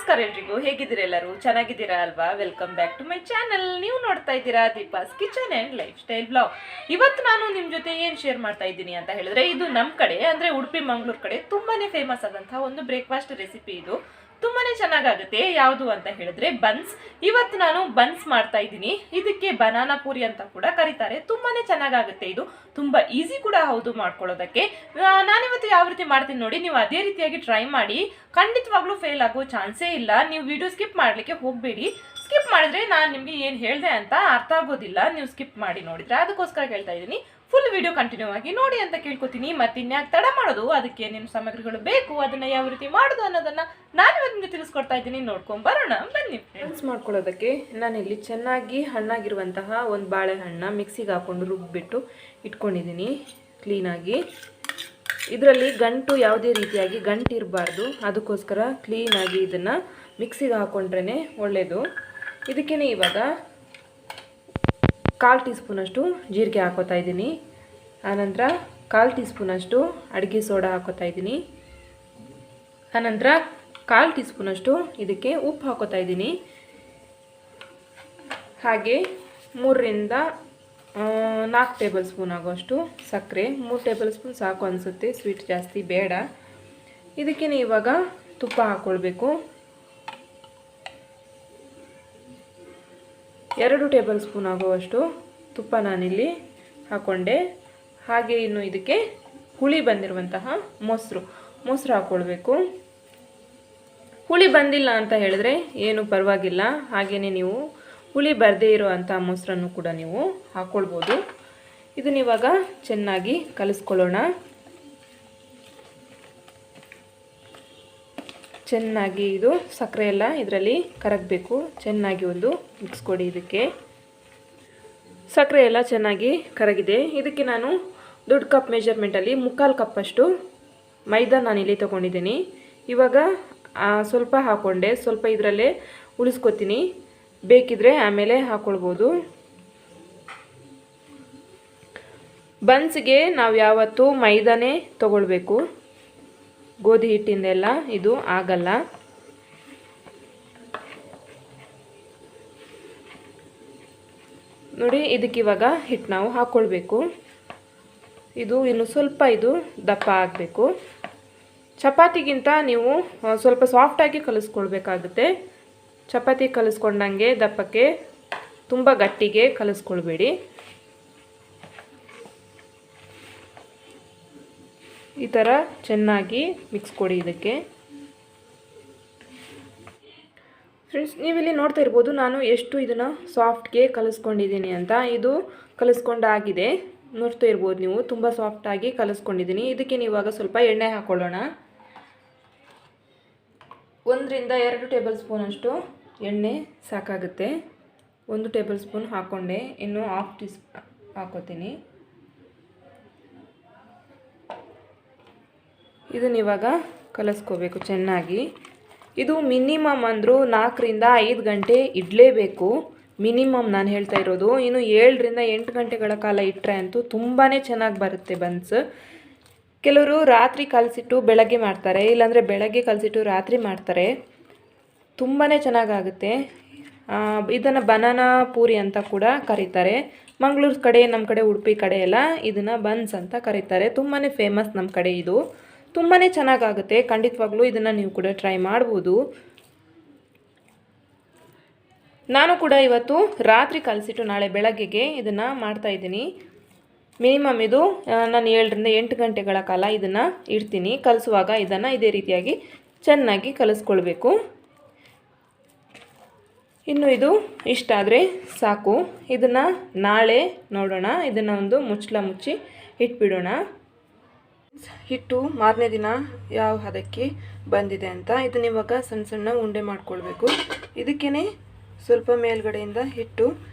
ನಮಸ್ಕಾರ ಎಲ್ರಿಗೂ, ಹೇಗಿದ್ದೀರಾ? ಎಲ್ಲರೂ ಚೆನ್ನಾಗಿದ್ದೀರಾ ಅಲ್ವಾ? Welcome back to my channel. ನೀವು ನೋಡ್ತಾ ಇದ್ದೀರಾ Deepa's kitchen and lifestyle blog. ಇವತ್ತು ನಾನು ನಿಮ್ಮ ಜೊತೆ ಏನು ಶೇರ್ ಮಾಡ್ತಾ ಇದ್ದೀನಿ ಅಂತ ಹೇಳಿದ್ರೆ, ಇದು ನಮ್ಮ ಕಡೆ ಅಂದರೆ ಉಡುಪಿ ಮಂಗಳೂರು ಕಡೆ ತುಂಬಾ ಫೇಮಸ್ ಆದಂತಹ ಒಂದು ಬ್ರೇಕ್ಫಾಸ್ಟ್ ರೆಸಿಪಿ. ಇದು ತುಂಬಾ ಚೆನ್ನಾಗಾಗುತ್ತೆ. ಯಾವುದು ಅಂತ ಹೇಳಿದ್ರೆ ಬನ್ಸ್. ಇವತ್ತು ನಾನು ಬನ್ಸ್ ಮಾಡ್ತಾ ಇದ್ದೀನಿ. ಇದಕ್ಕೆ ಬನಾನಾ ಪೂರಿ ಅಂತ ಕೂಡ ಕರೀತಾರೆ. ತುಂಬಾ ಚೆನ್ನಾಗಾಗುತ್ತೆ. ಇದು ತುಂಬ ಈಸಿ ಕೂಡ ಹೌದು ಮಾಡ್ಕೊಳ್ಳೋದಕ್ಕೆ. ನಾನಿವತ್ತು ಯಾವ ರೀತಿ ಮಾಡ್ತೀನಿ ನೋಡಿ, ನೀವು ಅದೇ ರೀತಿಯಾಗಿ ಟ್ರೈ ಮಾಡಿ. ಖಂಡಿತವಾಗ್ಲೂ ಫೇಲ್ ಆಗೋ ಚಾನ್ಸೇ ಇಲ್ಲ. ನೀವು ವಿಡಿಯೋ ಸ್ಕಿಪ್ ಮಾಡಲಿಕ್ಕೆ ಹೋಗಬೇಡಿ. ಸ್ಕಿಪ್ ಮಾಡಿದ್ರೆ ನಾನು ನಿಮಗೆ ಏನು ಹೇಳಿದೆ ಅಂತ ಅರ್ಥ ಆಗೋದಿಲ್ಲ, ನೀವು ಸ್ಕಿಪ್ ಮಾಡಿ ನೋಡಿದ್ರೆ. ಅದಕ್ಕೋಸ್ಕರ ಹೇಳ್ತಾ ಇದ್ದೀನಿ, ಫುಲ್ ವಿಡಿಯೋ ಕಂಟಿನ್ಯೂ ಆಗಿ ನೋಡಿ ಅಂತ ಕೇಳ್ಕೊತೀನಿ. ಮತ್ತೆ ಇನ್ಯಾಕೆ ತಡ ಮಾಡೋದು, ಅದಕ್ಕೆ ಏನೇನು ಸಾಮಗ್ರಿಗಳು ಬೇಕು, ಅದನ್ನ ಯಾವ ರೀತಿ ಮಾಡೋದು ಅನ್ನೋದನ್ನ ನಾನು ನಿಮಗೆ ತಿಳಿಸ್ಕೊಡ್ತಾ ಇದ್ದೀನಿ. ನೋಡ್ಕೊಂಡು ಬರೋಣ ಬನ್ನಿ. ಬನ್ಸ್ ಮಾಡ್ಕೊಳ್ಳೋದಕ್ಕೆ ನಾನಿಲ್ಲಿ ಚೆನ್ನಾಗಿ ಹಣ್ಣಾಗಿರುವಂತಹ ಒಂದು ಬಾಳೆಹಣ್ಣ ಮಿಕ್ಸಿಗೆ ಹಾಕೊಂಡು ರುಬ್ಬಿಬಿಟ್ಟು ಇಟ್ಕೊಂಡಿದ್ದೀನಿ ಕ್ಲೀನಾಗಿ. ಇದರಲ್ಲಿ ಗಂಟು ಯಾವುದೇ ರೀತಿಯಾಗಿ ಗಂಟು ಇರಬಾರ್ದು, ಅದಕ್ಕೋಸ್ಕರ ಕ್ಲೀನಾಗಿ ಇದನ್ನು ಮಿಕ್ಸಿಗೆ ಹಾಕೊಂಡ್ರೇ ಒಳ್ಳೆಯದು. ಇದಕ್ಕೇ ಇವಾಗ 1/4 ಟೀ ಸ್ಪೂನಷ್ಟು ಜೀರಿಗೆ ಹಾಕೋತಾ ಇದ್ದೀನಿ. ಆನಂತರ 1/4 ಟೀ ಸ್ಪೂನಷ್ಟು ಅಡುಗೆ ಸೋಡಾ ಹಾಕೋತಾ ಇದ್ದೀನಿ. ಆನಂತರ 1/4 ಟೀ ಸ್ಪೂನಷ್ಟು ಇದಕ್ಕೆ ಉಪ್ಪು ಹಾಕೋತಾ ಇದ್ದೀನಿ. ಹಾಗೆ 3 ರಿಂದ 4 ಟೇಬಲ್ ಸ್ಪೂನ್ ಆಗೋಷ್ಟು ಸಕ್ಕರೆ. 3 ಟೇಬಲ್ ಸ್ಪೂನ್ ಸಾಕು ಅನಿಸುತ್ತೆ, ಸ್ವೀಟ್ ಜಾಸ್ತಿ ಬೇಡ. ಇದಕ್ಕೇ ಇವಾಗ ತುಪ್ಪ ಹಾಕ್ಕೊಳ್ಬೇಕು. 2 ಟೇಬಲ್ ಸ್ಪೂನ್ ಆಗುವಷ್ಟು ತುಪ್ಪ ನಾನಿಲ್ಲಿ ಹಾಕ್ಕೊಂಡೆ. ಹಾಗೆ ಇನ್ನು ಇದಕ್ಕೆ ಹುಳಿ ಬಂದಿರುವಂತಹ ಮೊಸರು ಹಾಕ್ಕೊಳ್ಬೇಕು. ಹುಳಿ ಬಂದಿಲ್ಲ ಅಂತ ಹೇಳಿದ್ರೆ ಏನು ಪರವಾಗಿಲ್ಲ, ಹಾಗೆಯೇ ನೀವು ಹುಳಿ ಬರದೇ ಇರೋವಂಥ ಮೊಸರನ್ನು ಕೂಡ ನೀವು ಹಾಕ್ಕೊಳ್ಬೋದು. ಇದನ್ನಿವಾಗ ಚೆನ್ನಾಗಿ ಕಲಿಸ್ಕೊಳ್ಳೋಣ. ಚೆನ್ನಾಗಿ ಇದು ಸಕ್ಕರೆ ಎಲ್ಲ ಇದರಲ್ಲಿ ಕರಗಬೇಕು. ಚೆನ್ನಾಗಿ ಒಂದು ಮಿಕ್ಸ್ ಕೊಡಿ. ಇದಕ್ಕೆ ಸಕ್ಕರೆ ಎಲ್ಲ ಚೆನ್ನಾಗಿ ಕರಗಿದೆ. ಇದಕ್ಕೆ ನಾನು ದೊಡ್ಡ ಕಪ್ ಮೆಜರ್ಮೆಂಟಲ್ಲಿ 3/4 ಕಪ್ಪಷ್ಟು ಮೈದಾ ನಾನಿಲ್ಲಿ ತೊಗೊಂಡಿದ್ದೀನಿ. ಇವಾಗ ಸ್ವಲ್ಪ ಹಾಕ್ಕೊಂಡೆ, ಸ್ವಲ್ಪ ಇದರಲ್ಲೇ ಉಳಿಸ್ಕೊತೀನಿ. ಬೇಕಿದ್ರೆ ಆಮೇಲೆ ಹಾಕ್ಕೊಳ್ಬೋದು. ಬನ್ಸ್ಗೆ ನಾವು ಯಾವತ್ತೂ ಮೈದಾನೇ ತೊಗೊಳ್ಬೇಕು, ಗೋಧಿ ಹಿಟ್ಟಿಂದೆಲ್ಲ ಇದು ಆಗಲ್ಲ. ನೋಡಿ, ಇದಕ್ಕಿವಾಗ ಹಿಟ್ಟು ನಾವು ಹಾಕ್ಕೊಳ್ಬೇಕು. ಇದು ಇನ್ನು ಸ್ವಲ್ಪ ಇದು ದಪ್ಪ ಆಗಬೇಕು. ಚಪಾತಿಗಿಂತ ನೀವು ಸ್ವಲ್ಪ ಸಾಫ್ಟಾಗಿ ಕಲಿಸ್ಕೊಳ್ಬೇಕಾಗುತ್ತೆ. ಚಪಾತಿ ಕಲಿಸ್ಕೊಂಡಂಗೆ ದಪ್ಪಕ್ಕೆ, ತುಂಬ ಗಟ್ಟಿಗೆ ಕಲಿಸ್ಕೊಳ್ಬೇಡಿ. ಈ ಥರ ಚೆನ್ನಾಗಿ ಮಿಕ್ಸ್ ಕೊಡಿ ಇದಕ್ಕೆ. ಫ್ರೆಂಡ್ಸ್, ನೀವಿಲ್ಲಿ ನೋಡ್ತಾ ಇರ್ಬೋದು ನಾನು ಎಷ್ಟು ಇದನ್ನು ಸಾಫ್ಟ್ಗೆ ಕಲಿಸ್ಕೊಂಡಿದ್ದೀನಿ ಅಂತ. ಇದು ಕಲಿಸ್ಕೊಂಡಾಗಿದೆ, ನೋಡ್ತಾ ಇರ್ಬೋದು ನೀವು, ತುಂಬ ಸಾಫ್ಟಾಗಿ ಕಲಿಸ್ಕೊಂಡಿದ್ದೀನಿ. ಇದಕ್ಕೆ ಇವಾಗ ಸ್ವಲ್ಪ ಎಣ್ಣೆ ಹಾಕ್ಕೊಳ್ಳೋಣ. 1 ರಿಂದ 2 ಟೇಬಲ್ ಸ್ಪೂನಷ್ಟು ಎಣ್ಣೆ ಸಾಕಾಗುತ್ತೆ. 1 ಟೇಬಲ್ ಸ್ಪೂನ್ ಹಾಕ್ಕೊಂಡೆ, ಇನ್ನು 1/2 ಟೀ ಸ್ಪೂನ್ ಹಾಕ್ಕೋತೀನಿ. ಇದನ್ನಿವಾಗ ಕಲಿಸ್ಕೋಬೇಕು ಚೆನ್ನಾಗಿ. ಇದು ಮಿನಿಮಮ್ ಅಂದರೂ 4 ರಿಂದ 5 ಗಂಟೆ ಇಡಲೇಬೇಕು. ಮಿನಿಮಮ್ ನಾನು ಹೇಳ್ತಾ ಇರೋದು. ಇನ್ನು 7 ರಿಂದ 8 ಗಂಟೆಗಳ ಕಾಲ ಇಟ್ಟರೆ ಅಂತೂ ತುಂಬಾ ಚೆನ್ನಾಗಿ ಬರುತ್ತೆ ಬನ್ಸ್. ಕೆಲವರು ರಾತ್ರಿ ಕಲಸಿಟ್ಟು ಬೆಳಗ್ಗೆ ಮಾಡ್ತಾರೆ, ಇಲ್ಲಾಂದರೆ ಬೆಳಗ್ಗೆ ಕಲಸಿಟ್ಟು ರಾತ್ರಿ ಮಾಡ್ತಾರೆ. ತುಂಬಾ ಚೆನ್ನಾಗಾಗುತ್ತೆ. ಇದನ್ನು ಬನಾನಾ ಪೂರಿ ಅಂತ ಕೂಡ ಕರೀತಾರೆ. ಮಂಗಳೂರು ಕಡೆ, ನಮ್ಮ ಕಡೆ ಉಡುಪಿ ಕಡೆ ಎಲ್ಲ ಇದನ್ನು ಬನ್ಸ್ ಅಂತ ಕರೀತಾರೆ. ತುಂಬಾ ಫೇಮಸ್ ನಮ್ಮ ಕಡೆ. ಇದು ತುಂಬಾ ಚೆನ್ನಾಗಾಗುತ್ತೆ. ಖಂಡಿತವಾಗ್ಲೂ ಇದನ್ನು ನೀವು ಕೂಡ ಟ್ರೈ ಮಾಡ್ಬೋದು. ನಾನು ಕೂಡ ಇವತ್ತು ರಾತ್ರಿ ಕಲಸಿಟ್ಟು ನಾಳೆ ಬೆಳಗ್ಗೆಗೆ ಇದನ್ನು ಮಾಡ್ತಾಯಿದ್ದೀನಿ. ಮಿನಿಮಮ್ ಇದು ನಾನು 7 ರಿಂದ 8 ಗಂಟೆಗಳ ಕಾಲ ಇದನ್ನು ಇಡ್ತೀನಿ. ಕಲಿಸುವಾಗ ಇದನ್ನು ಇದೇ ರೀತಿಯಾಗಿ ಚೆನ್ನಾಗಿ ಕಲಿಸ್ಕೊಳ್ಬೇಕು. ಇನ್ನು ಇದು ಇಷ್ಟ ಆದರೆ ಸಾಕು. ಇದನ್ನು ನಾಳೆ ನೋಡೋಣ. ಇದನ್ನು ಒಂದು ಮುಚ್ಚಳ ಮುಚ್ಚಿ ಇಟ್ಬಿಡೋಣ. ಹಿಟ್ಟು ಮಾರನೇ ದಿನ ಯಾವ ಹದಕ್ಕೆ ಬಂದಿದೆ ಅಂತ. ಇದನ್ನ ಇವಾಗ ಸಣ್ಣ ಸಣ್ಣ ಉಂಡೆ ಮಾಡ್ಕೊಳ್ಬೇಕು. ಇದಕ್ಕೇ ಸ್ವಲ್ಪ ಮೇಲ್ಗಡೆಯಿಂದ ಹಿಟ್ಟು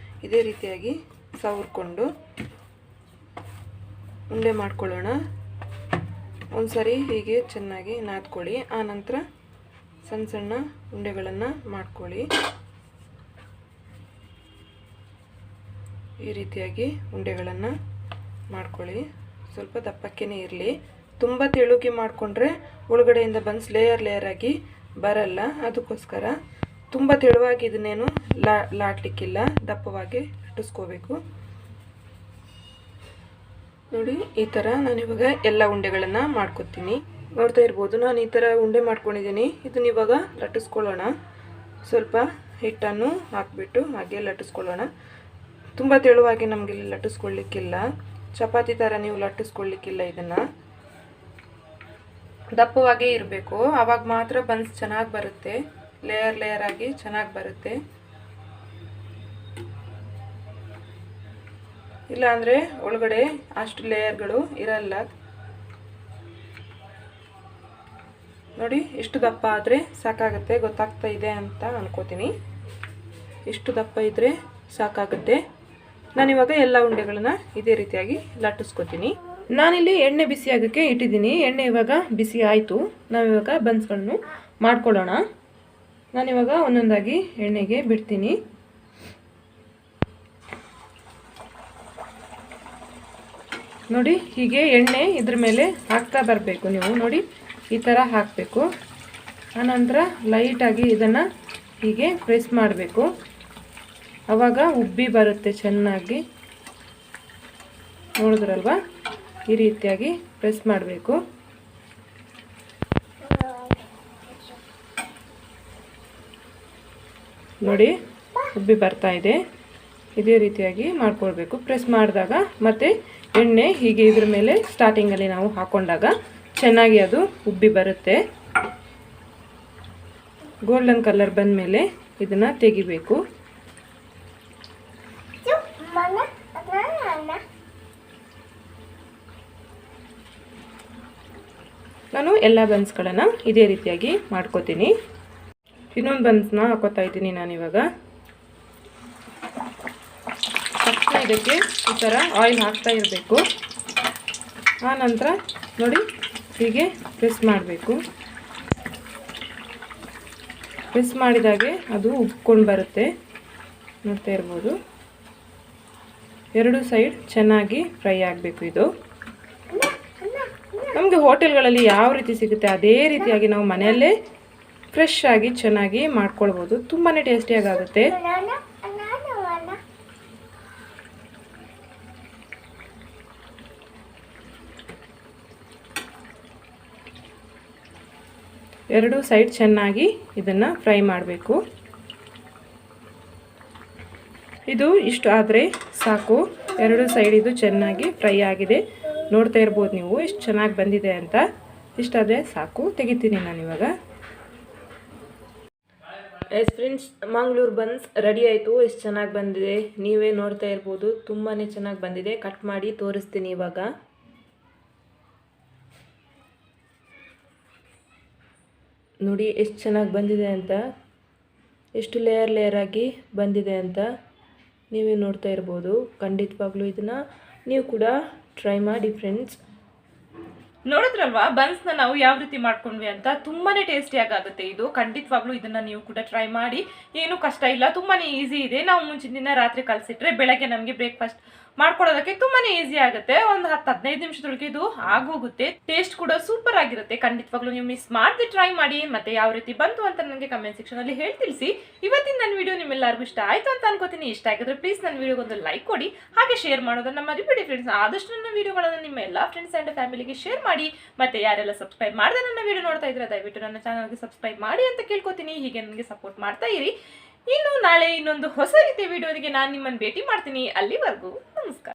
ಇದೇ ರೀತಿಯಾಗಿ ಸವರ್ಕೊಂಡು ಉಂಡೆ ಮಾಡ್ಕೊಳ್ಳೋಣ. ಒಂದು ಸರಿ ಹೀಗೆ ಚೆನ್ನಾಗಿ ನಾದ್ಕೊಳ್ಳಿ. ಆನಂತರ ಸಣ್ಣ ಸಣ್ಣ ಉಂಡೆಗಳನ್ನು ಮಾಡ್ಕೊಳ್ಳಿ. ಈ ರೀತಿಯಾಗಿ ಉಂಡೆಗಳನ್ನು ಮಾಡ್ಕೊಳ್ಳಿ. ಸ್ವಲ್ಪ ದಪ್ಪಕ್ಕೇ ಇರಲಿ. ತುಂಬ ತೆಳುಗೆ ಮಾಡಿಕೊಂಡ್ರೆ ಒಳಗಡೆಯಿಂದ ಬನ್ಸ್ ಲೇಯರ್ ಆಗಿ ಬರಲ್ಲ. ಅದಕ್ಕೋಸ್ಕರ ತುಂಬ ತೆಳುವಾಗಿ ಇದನ್ನೇನು ಲಾಟ್ಲಿಕ್ಕಿಲ್ಲ, ದಪ್ಪವಾಗಿ ಲಟ್ಟಿಸ್ಕೋಬೇಕು. ನೋಡಿ ಈ ಥರ ನಾನಿವಾಗ ಎಲ್ಲ ಉಂಡೆಗಳನ್ನು ಮಾಡ್ಕೊತೀನಿ. ನೋಡ್ತಾ ಇರ್ಬೋದು ನಾನು ಈ ಥರ ಉಂಡೆ ಮಾಡ್ಕೊಂಡಿದ್ದೀನಿ. ಇದನ್ನ ಇವಾಗ ಲಟ್ಟಿಸ್ಕೊಳ್ಳೋಣ. ಸ್ವಲ್ಪ ಹಿಟ್ಟನ್ನು ಹಾಕಿಬಿಟ್ಟು ಹಾಗೆ ಲಟ್ಟಿಸ್ಕೊಳ್ಳೋಣ. ತುಂಬ ತೆಳುವಾಗಿ ನಮಗೆ ಲಟ್ಟಿಸ್ಕೊಳ್ಳಿಕ್ಕಿಲ್ಲ, ಚಪಾತಿ ಥರ ನೀವು ಲಟ್ಟಿಸ್ಕೊಳ್ಳಿಕ್ಕಿಲ್ಲ. ಇದನ್ನು ದಪ್ಪವಾಗೇ ಇರಬೇಕು, ಆವಾಗ ಮಾತ್ರ ಬನ್ಸ್ ಚೆನ್ನಾಗಿ ಬರುತ್ತೆ, ಲೇಯರ್ ಲೇಯರ್ ಆಗಿ ಚೆನ್ನಾಗಿ ಬರುತ್ತೆ. ಇಲ್ಲಾಂದರೆ ಒಳಗಡೆ ಅಷ್ಟು ಲೇಯರ್ಗಳು ಇರಲ್ಲ. ನೋಡಿ ಇಷ್ಟು ದಪ್ಪ ಆದರೆ ಸಾಕಾಗುತ್ತೆ. ಗೊತ್ತಾಗ್ತಾ ಇದೆ ಅಂತ ಅನ್ಕೋತೀನಿ. ಇಷ್ಟು ದಪ್ಪ ಇದ್ದರೆ ಸಾಕಾಗುತ್ತೆ. ನಾನಿವಾಗ ಎಲ್ಲ ಉಂಡೆಗಳನ್ನ ಇದೇ ರೀತಿಯಾಗಿ ಲಟ್ಟಿಸ್ಕೊತೀನಿ. ನಾನಿಲ್ಲಿ ಎಣ್ಣೆ ಬಿಸಿ ಆಗೋಕ್ಕೆ ಇಟ್ಟಿದ್ದೀನಿ. ಎಣ್ಣೆ ಇವಾಗ ಬಿಸಿ ಆಯಿತು. ನಾವಿವಾಗ ಬನ್ಸ್ಗಳನ್ನು ಮಾಡ್ಕೊಳ್ಳೋಣ. ನಾನಿವಾಗ ಒಂದೊಂದಾಗಿ ಎಣ್ಣೆಗೆ ಬಿಡ್ತೀನಿ. ನೋಡಿ ಹೀಗೆ ಎಣ್ಣೆ ಇದ್ರ ಮೇಲೆ ಹಾಕ್ತಾ ಬರಬೇಕು. ನೀವು ನೋಡಿ ಈ ಥರ ಹಾಕಬೇಕು. ಆನಂತರ ಲೈಟಾಗಿ ಇದನ್ನು ಹೀಗೆ ಪ್ರೆಸ್ ಮಾಡಬೇಕು. ಆವಾಗ ಉಬ್ಬಿ ಬರುತ್ತೆ ಚೆನ್ನಾಗಿ. ನೋಡಿದ್ರಲ್ವಾ, ಈ ರೀತಿಯಾಗಿ ಪ್ರೆಸ್ ಮಾಡಬೇಕು. ನೋಡಿ ಉಬ್ಬಿ ಬರ್ತಾ ಇದೆ. ಇದೇ ರೀತಿಯಾಗಿ ಮಾಡ್ಕೊಳ್ಬೇಕು. ಪ್ರೆಸ್ ಮಾಡಿದಾಗ ಮತ್ತೆ ಎಣ್ಣೆ ಹೀಗೆ ಇದ್ರ ಮೇಲೆ ಸ್ಟಾರ್ಟಿಂಗಲ್ಲಿ ನಾವು ಹಾಕೊಂಡಾಗ ಚೆನ್ನಾಗಿ ಅದು ಉಬ್ಬಿ ಬರುತ್ತೆ. ಗೋಲ್ಡನ್ ಕಲರ್ ಬಂದ ಮೇಲೆ ಇದನ್ನು ತೆಗಿಬೇಕು. ನಾನು ಎಲ್ಲ ಬನ್ಸ್ಗಳನ್ನು ಇದೇ ರೀತಿಯಾಗಿ ಮಾಡ್ಕೋತೀನಿ. ಇನ್ನೊಂದು ಬನ್ಸ್ನ ಹಾಕೋತಾ ಇದ್ದೀನಿ ನಾನಿವಾಗ. ತಕ್ಷಣ ಇದಕ್ಕೆ ಈ ಥರ ಆಯಿಲ್ ಹಾಕ್ತಾ ಇರಬೇಕು. ಆ ನಂತರ ನೋಡಿ ಹೀಗೆ ಪ್ರೆಸ್ ಮಾಡಬೇಕು. ಪ್ರೆಸ್ ಮಾಡಿದಾಗೆ ಅದು ಉಬ್ಕೊಂಡು ಬರುತ್ತೆ. ನೋಡ್ತಾ ಇರ್ಬೋದು. ಎರಡು ಸೈಡ್ ಚೆನ್ನಾಗಿ ಫ್ರೈ ಆಗಬೇಕು. ಇದು ನಮಗೆ ಹೋಟೆಲ್ಗಳಲ್ಲಿ ಯಾವ ರೀತಿ ಸಿಗುತ್ತೆ ಅದೇ ರೀತಿಯಾಗಿ ನಾವು ಮನೆಯಲ್ಲೇ ಫ್ರೆಶ್ ಆಗಿ ಚೆನ್ನಾಗಿ ಮಾಡ್ಕೊಳ್ಬೋದು. ತುಂಬಾ ಟೇಸ್ಟಿಯಾಗಿ ಆಗುತ್ತೆ. ಎರಡು ಸೈಡ್ ಚೆನ್ನಾಗಿ ಇದನ್ನು ಫ್ರೈ ಮಾಡಬೇಕು. ಇದು ಇಷ್ಟು ಆದರೆ ಸಾಕು. ಎರಡು ಸೈಡ್ ಇದು ಚೆನ್ನಾಗಿ ಫ್ರೈ ಆಗಿದೆ. ನೋಡ್ತಾ ಇರ್ಬೋದು ನೀವು ಎಷ್ಟು ಚೆನ್ನಾಗಿ ಬಂದಿದೆ ಅಂತ. ಇಷ್ಟಾದರೆ ಸಾಕು. ತೆಗಿತೀನಿ ನಾನಿವಾಗ. S friends, Mangaluru buns ready ಆಯಿತು. ಎಷ್ಟು ಚೆನ್ನಾಗಿ ಬಂದಿದೆ ನೀವೇ ನೋಡ್ತಾ ಇರ್ಬೋದು. ತುಂಬಾ ಚೆನ್ನಾಗಿ ಬಂದಿದೆ. ಕಟ್ ಮಾಡಿ ತೋರಿಸ್ತೀನಿ ಇವಾಗ. ನೋಡಿ ಎಷ್ಟು ಚೆನ್ನಾಗಿ ಬಂದಿದೆ ಅಂತ, ಎಷ್ಟು ಲೇಯರ್ ಲೇಯರ್ ಆಗಿ ಬಂದಿದೆ ಅಂತ ನೀವೇ ನೋಡ್ತಾ ಇರ್ಬೋದು. ಖಂಡಿತವಾಗ್ಲೂ ಇದನ್ನು ನೀವು ಕೂಡ ಟ್ರೈ ಮಾಡಿ ಫ್ರೆಂಡ್ಸ್. ನೋಡಿದ್ರಲ್ವಾ ಬನ್ಸ್ನ ನಾವು ಯಾವ ರೀತಿ ಮಾಡ್ಕೊಂಡ್ವಿ ಅಂತ. ತುಂಬಾ ಟೇಸ್ಟಿಯಾಗಿ ಆಗುತ್ತೆ ಇದು. ಖಂಡಿತವಾಗ್ಲೂ ಇದನ್ನು ನೀವು ಕೂಡ ಟ್ರೈ ಮಾಡಿ. ಏನೂ ಕಷ್ಟ ಇಲ್ಲ, ತುಂಬಾ ಈಸಿ ಇದೆ. ನಾವು ಮುಂಚಿನ ದಿನ ರಾತ್ರಿ ಕಲಸಿಟ್ರೆ ಬೆಳಗ್ಗೆ ನಮಗೆ ಬ್ರೇಕ್ಫಾಸ್ಟ್ ಮಾಡ್ಕೊಡೋದಕ್ಕೆ ತುಂಬಾ ಈಸಿ ಆಗುತ್ತೆ. ಒಂದು 10-15 ನಿಮಿಷದೊಳಗೆ ಇದು ಆಗೋಗುತ್ತೆ. ಟೇಸ್ಟ್ ಕೂಡ ಸೂಪರ್ ಆಗಿರುತ್ತೆ. ಖಂಡಿತವಾಗ್ಲೂ ನೀವು ಮಿಸ್ ಮಾಡದೆ ಟ್ರೈ ಮಾಡಿ. ಮತ್ತೆ ಯಾವ ರೀತಿ ಬಂತು ಅಂತ ನನಗೆ ಕಮೆಂಟ್ ಸೆಕ್ಷನಲ್ಲಿ ಹೇಳಿ ತಿಳಿಸಿ. ಇವತ್ತಿನ ನನ್ನ ವಿಡಿಯೋ ನಿಮ್ಮೆಲ್ಲರಿಗೂ ಇಷ್ಟ ಆಯಿತು ಅಂತ ಅನ್ಕೋತೀನಿ. ಇಷ್ಟ ಆಗಿದ್ರೆ ಪ್ಲೀಸ್ ನನ್ನ ವಿಡಿಯೋಗೊಂದು ಲೈಕ್ ಕೊಡಿ, ಹಾಗೆ ಶೇರ್ ಮಾಡೋದನ್ನ ಮರಿಬೇಡಿ ಫ್ರೆಂಡ್ಸ್. ಆದಷ್ಟು ನನ್ನ ವಿಡಿಯೋಗಳನ್ನು ನಿಮ್ಮ ಎಲ್ಲ ಫ್ರೆಂಡ್ಸ್ ಆ್ಯಂಡ್ ಫ್ಯಾಮಿಲಿಗೆ ಶೇರ್ ಮಾಡಿ. ಮತ್ತೆ ಯಾರೆಲ್ಲ ಸಬ್ಸ್ಕ್ರೈಬ್ ಮಾಡದೆ ನನ್ನ ವಿಡಿಯೋ ನೋಡ್ತಾ ಇದ್ರೆ ದಯವಿಟ್ಟು ನನ್ನ ಚಾನಲ್ಗೆ ಸಬ್ಸ್ಕ್ರೈಬ್ ಮಾಡಿ ಅಂತ ಕೇಳ್ಕೊತೀನಿ. ಹೀಗೆ ನನಗೆ ಸಪೋರ್ಟ್ ಮಾಡ್ತಾ ಇರಿ. ಇನ್ನು ನಾಳೆ ಇನ್ನೊಂದು ಹೊಸ ರೀತಿಯ ವಿಡಿಯೋದಿಗೆ ನಾನು ನಿಮ್ಮನ್ನು ಭೇಟಿ ಮಾಡ್ತೀನಿ. ಅಲ್ಲಿವರೆಗೂ ನಮಸ್ಕಾರ.